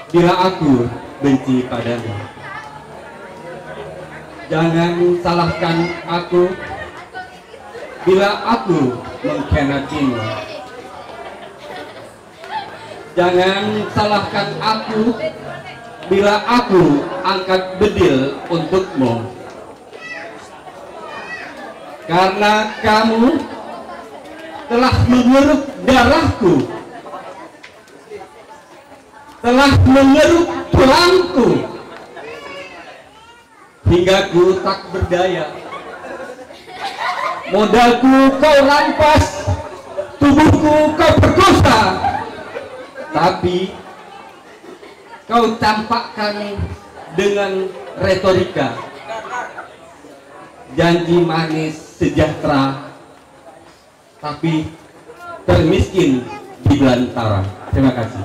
bila aku benci padamu. Jangan salahkan aku bila aku mengkhianatimu. Jangan salahkan aku bila aku angkat bedil untukmu. Karena kamu telah mengeruk darahku, telah mengeruk tulangku, hingga ku tak berdaya. Modalku kau rampas, tubuhku kau perkosa, tapi kau tampakkan dengan retorika, janji manis sejahtera, tapi termiskin di belantara. Terima kasih.